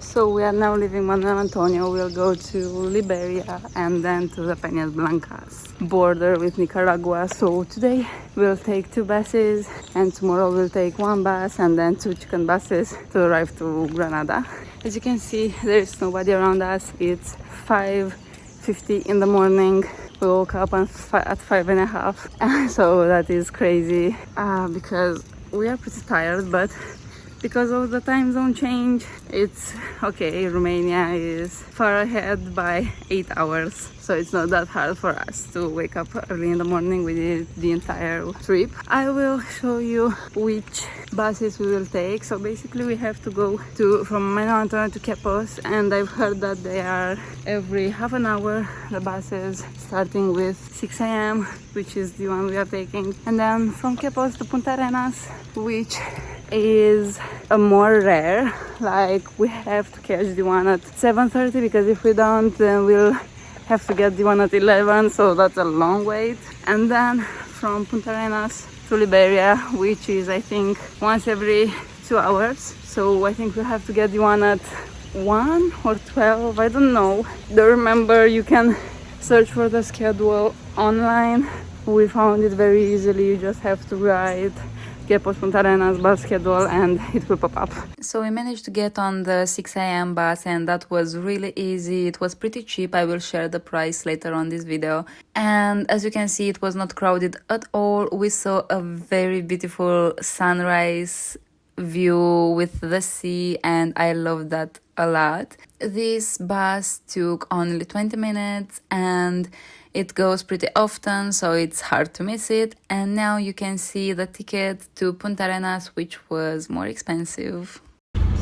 So we are now leaving Manuel Antonio. We'll go to Liberia and then to the Penas Blancas border with Nicaragua. So today we'll take 2 buses and tomorrow we'll take 1 bus and then 2 chicken buses to arrive to Granada. As you can see, there is nobody around us. It's 5:50 in the morning. We woke up at 5:30, so that is crazy because we are pretty tired, but because of the time zone change, it's okay. Romania is far ahead by 8 hours, so it's not that hard for us to wake up early in the morning. We did the entire trip. I will show you which buses we will take. So basically we have to go from Manuel Antonio to Quepos, and I've heard that they are every half an hour, the buses, starting with 6 a.m, which is the one we are taking, and then from Quepos to Puntarenas, which is a more rare. Like we have to catch the one at 7:30, because if we don't, then we'll have to get the one at 11, so that's a long wait. And then from Puntarenas to Liberia, which is I think once every 2 hours, so I think we'll have to get the one at 1 or 12, I don't know. Don't remember, you can search for the schedule online. We found it very easily. You just have to write Quepos Puntarenas bus schedule and it will pop up. So we managed to get on the 6 a.m. bus, and that was really easy. It was pretty cheap. I will share the price later on this video. And as you can see, it was not crowded at all. We saw a very beautiful sunrise view with the sea, and I love that a lot. This bus took only 20 minutes and it goes pretty often, so it's hard to miss it. And now you can see the ticket to Puntarenas, which was more expensive.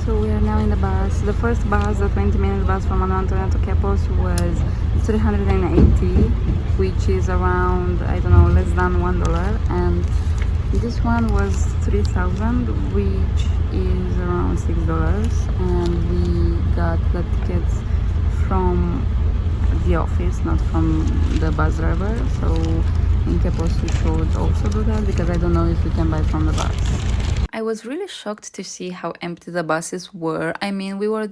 So we are now in the bus. The first bus, the 20-minute bus from Manuel Antonio to Quepos, was 380, which is around, I don't know, less than $1. And this one was 3,000, which is around $6. And we got the tickets from the office, not from the bus driver. So in Quepos we should also do that, because I don't know if we can buy from the bus. I was really shocked to see how empty the buses were. I mean, we were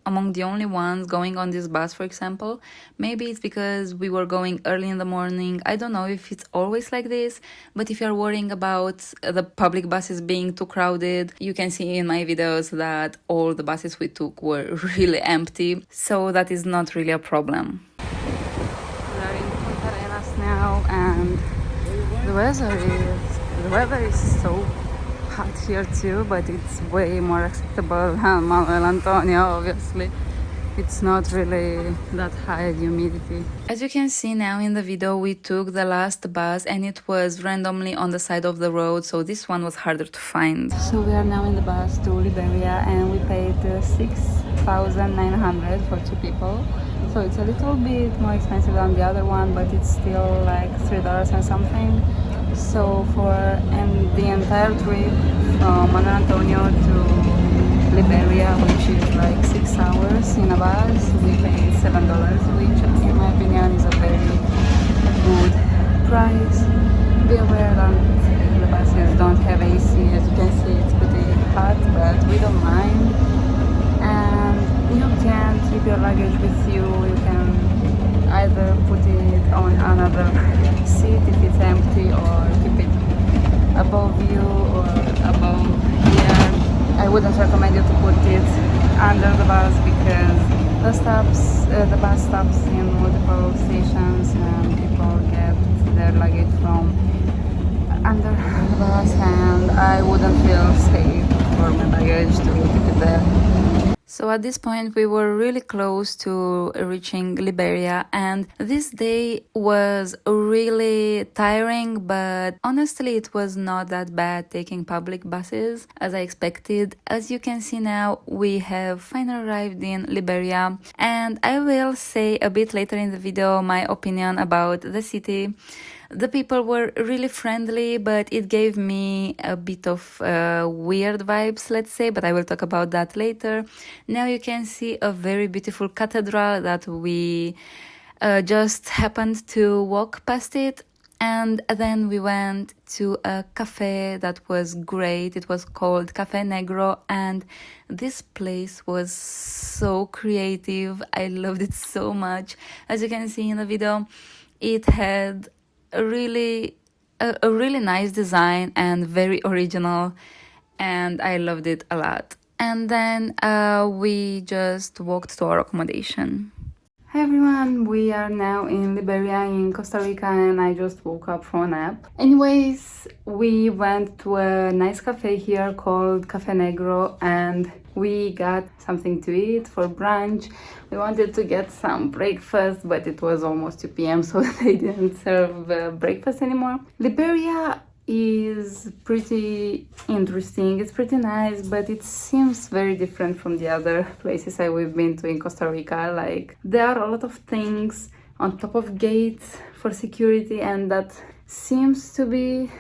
among the only ones going on this bus, for example. Maybe it's because we were going early in the morning. I don't know if it's always like this, but if you're worrying about the public buses being too crowded, you can see in my videos that all the buses we took were really empty. So that is not really a problem. We are in Punta Arenas now, and the weather is so hot here too, but it's way more acceptable than Manuel Antonio, obviously. It's not really that high humidity. As you can see now in the video, we took the last bus and it was randomly on the side of the road, so this one was harder to find. So we are now in the bus to Liberia and we paid 6,900 for 2 people. So it's a little bit more expensive than the other one, but it's still like $3 and something. So for the entire trip from Manuel Antonio to Liberia, which is like 6 hours in a bus, we paid $7, which in my opinion is a very good price. Be aware that the buses don't have AC. As you can see, it's pretty hot, but we don't mind. And you can keep your luggage with you. You can either put it on another seat if it's empty, or keep it above you or above here. I wouldn't recommend you to put it under the bus, because the bus stops in multiple stations and people get their luggage from under the bus, and I wouldn't feel safe for my luggage to keep it there. So at this point we were really close to reaching Liberia, and this day was really tiring, but honestly it was not that bad taking public buses as I expected. As you can see now, we have finally arrived in Liberia, and I will say a bit later in the video my opinion about the city. The people were really friendly, but it gave me a bit of weird vibes, let's say, but I will talk about that later. Now you can see a very beautiful cathedral that we just happened to walk past it. And then we went to a cafe that was great. It was called Café Negro, and this place was so creative. I loved it so much. As you can see in the video, it had a really nice design and very original, and I loved it a lot. And then we just walked to our accommodation. Hi everyone, we are now in Liberia in Costa Rica and I just woke up from a nap. Anyways, we went to a nice cafe here called Café Negro and we got something to eat for brunch. We wanted to get some breakfast, but it was almost 2 p.m. so they didn't serve breakfast anymore. Liberia is pretty interesting. It's pretty nice, but it seems very different from the other places we've been to in Costa Rica. Like, there are a lot of things on top of gates for security, and that seems to be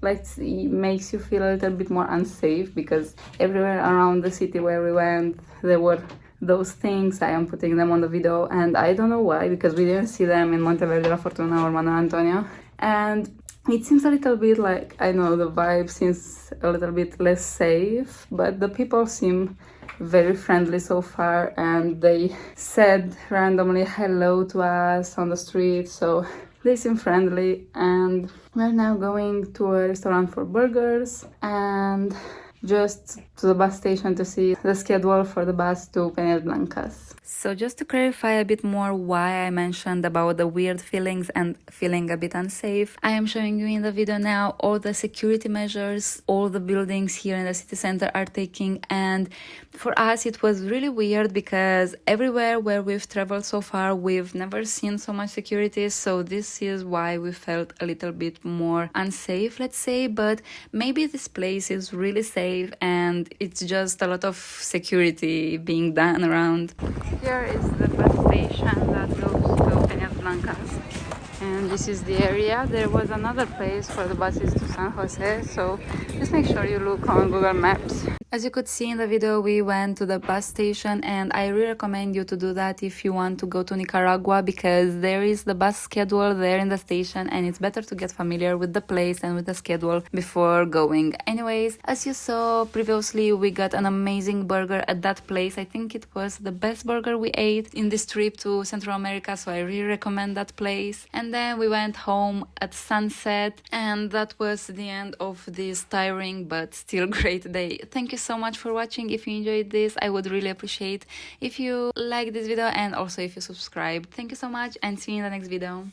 like, it makes you feel a little bit more unsafe, because everywhere around the city where we went there were those things. I am putting them on the video and I don't know why, because we didn't see them in Monteverde, La Fortuna or Manuel Antonio. And it seems a little bit like, I know the vibe seems a little bit less safe, but the people seem very friendly so far, and they said randomly hello to us on the street, so they seem friendly. And we're now going to a restaurant for burgers and just to the bus station to see the schedule for the bus to Penas Blancas. So just to clarify a bit more why I mentioned about the weird feelings and feeling a bit unsafe, I am showing you in the video now all the security measures all the buildings here in the city center are taking. And for us it was really weird because everywhere where we've traveled so far we've never seen so much security, so this is why we felt a little bit more unsafe, let's say. But maybe this place is really safe and it's just a lot of security being done around. Here is the bus station that goes to Penas Blancas, and this is the area. There was another place for the buses to San Jose, so just make sure you look on Google Maps. As you could see in the video, we went to the bus station, and I really recommend you to do that if you want to go to Nicaragua, because there is the bus schedule there in the station and it's better to get familiar with the place and with the schedule before going. Anyways, as you saw previously, we got an amazing burger at that place. I think it was the best burger we ate in this trip to Central America, so I really recommend that place. And then we went home at sunset, and that was the end of this tiring but still great day. Thank you so much for watching. If you enjoyed this, I would really appreciate if you like this video and also if you subscribe. Thank you so much and see you in the next video.